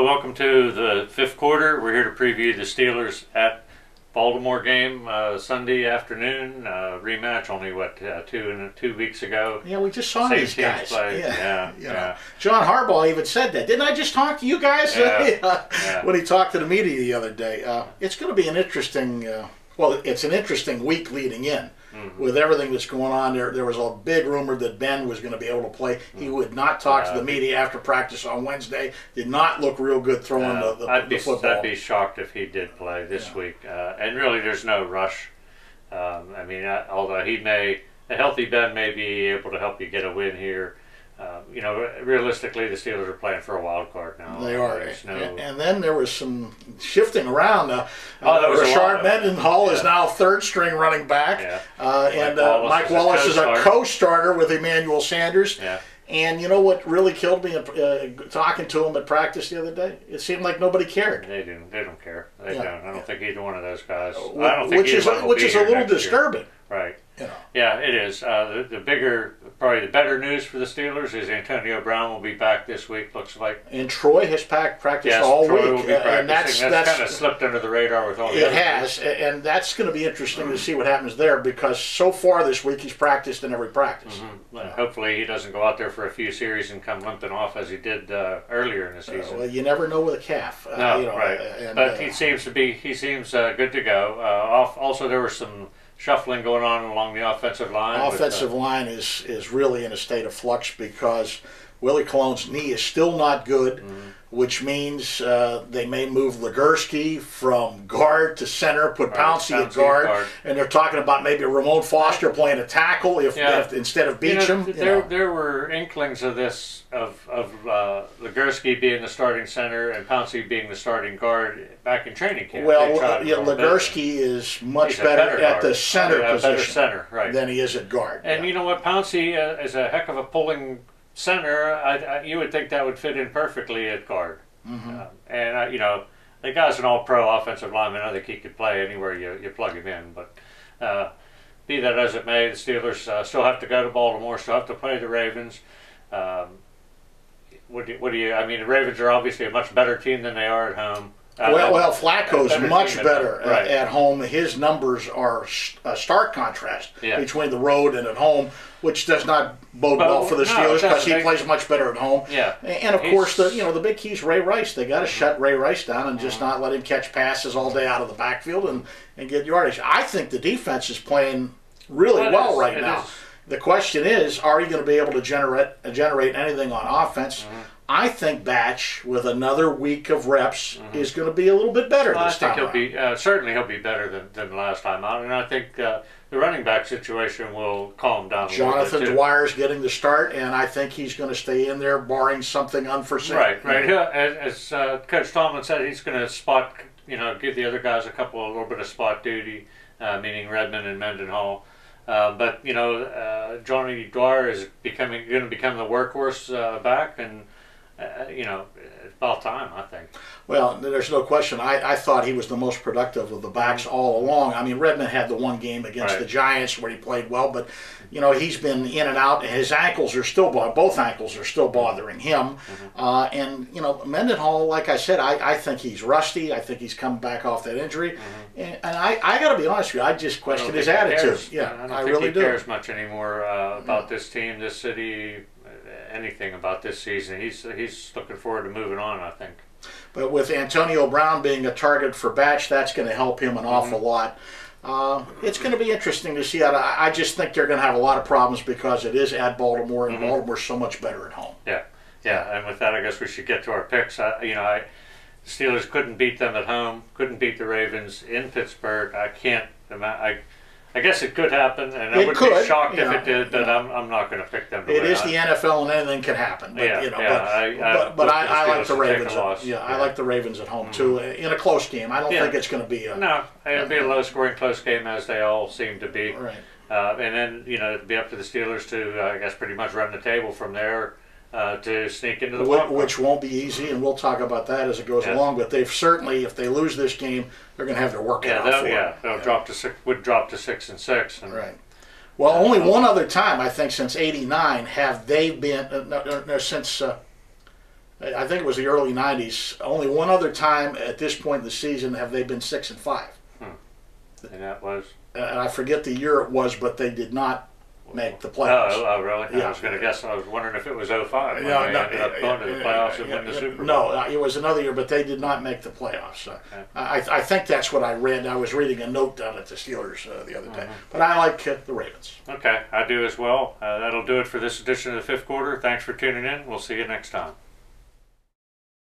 welcome to the fifth quarter. We're here to preview the Steelers at Baltimore game Sunday afternoon. Rematch, only what, 2 weeks ago. Yeah, we just saw these guys. Yeah. John Harbaugh even said that. Didn't I just talk to you guys when he talked to the media the other day? It's going to be an interesting, it's an interesting week leading in. With everything that's going on there was a big rumor that Ben was going to be able to play. He would not talk to the media after practice on Wednesday. Did not look real good throwing the football. I'd be shocked if he did play this week. And really, there's no rush. Although a healthy Ben may be able to help you get a win here. Realistically, the Steelers are playing for a wild card now. They are. And then there was some shifting around. Rashard Mendenhall is now third-string running back. And Mike Wallace is a co-starter with Emmanuel Sanders. And you know what really killed me talking to him at practice the other day? It seemed like nobody cared. They don't care. They don't. I don't think either one of those guys. Which is a little disturbing. Right. Yeah, it is. Probably the better news for the Steelers is Antonio Brown will be back this week, looks like. And Troy has practiced all Troy week. Will be and that's kind of slipped under the radar with all the It has, and that's going to be interesting to see what happens there, because so far this week he's practiced in every practice. Hopefully he doesn't go out there for a few series and come limping off as he did earlier in the season. Well, you never know with a calf. Right. But he seems good to go. Also, there were some shuffling going on along the offensive line. Offensive line is really in a state of flux because Willie Colon's knee is still not good, which means they may move Legursky from guard to center, put Pouncey at guard, and they're talking about maybe Ramon Foster playing a tackle if instead of Beecham. There were inklings of this, of Legursky being the starting center and Pouncey being the starting guard back in training camp. Well, Legursky is much better at the center position than he is at guard. And you know what, Pouncey is a heck of a pulling center. You would think that would fit in perfectly at guard. The guy's an all-pro offensive lineman. I think he could play anywhere you plug him in. But be that as it may, the Steelers still have to go to Baltimore, still have to play the Ravens. The Ravens are obviously a much better team than they are at home. Flacco's much better at home. His numbers are a stark contrast between the road and at home, which does not bode well for the Steelers because he plays much better at home. And of course, the big key is Ray Rice. They got to shut Ray Rice down and just not let him catch passes all day out of the backfield and get yardage. I think the defense is playing really well right now. The question is, are you going to be able to generate anything on offense? I think Batch, with another week of reps, is going to be a little bit better this time. I think he'll be better than last time out, and I think the running back situation will calm down a little bit too. Jonathan Dwyer's getting the start, and I think he's going to stay in there, barring something unforeseen. Right. As Coach Tomlin said, he's going to give the other guys a little bit of spot duty, meaning Redmond and Mendenhall. But Johnny Dwyer is going to become the workhorse back, and it's about time, I think. Well, there's no question. I thought he was the most productive of the backs all along. I mean, Redmond had the one game against the Giants where he played well, but he's been in and out, and his ankles are still both ankles are still bothering him. And Mendenhall, like I said, I think he's rusty. I think he's come back off that injury, and I got to be honest with you, I just question his attitude. I don't think he cares much anymore about this team, this city, anything about this season. He's looking forward to moving on, I think. But with Antonio Brown being a target for Batch, that's going to help him an awful lot. It's going to be interesting to see. I just think they're going to have a lot of problems because it is at Baltimore, and Baltimore's so much better at home. Yeah. And with that, I guess we should get to our picks. The Steelers couldn't beat them at home, couldn't beat the Ravens in Pittsburgh. I guess it could happen, and I would be shocked if it did, but I'm not going to pick them to win. It is the NFL, and anything can happen. But, I like the Ravens. I like the Ravens at home, too, in a close game. I don't think it's going to be a... No, it'll be a low-scoring close game, as they all seem to be. Right. And then, it'll be up to the Steelers to, I guess, pretty much run the table from there to sneak into the wild card. Which won't be easy, and we'll talk about that as it goes along. But they've certainly, if they lose this game, they're going to have their work cut out for them. They'll drop to 6-6. Right. Well, only one other time, I think, since '89 have they been since I think it was the early 90s. Only one other time at this point in the season have they been 6-5. And that was? And I forget the year it was, but they did not make the playoffs. Oh, really? Yeah. I was going to guess. I was wondering if it was 05 when they ended up going to the playoffs and win the Super Bowl. No, it was another year, but they did not make the playoffs. Okay. I think that's what I read. I was reading a note down at the Steelers the other day. But I like the Ravens. Okay, I do as well. That'll do it for this edition of the Fifth Quarter. Thanks for tuning in. We'll see you next time.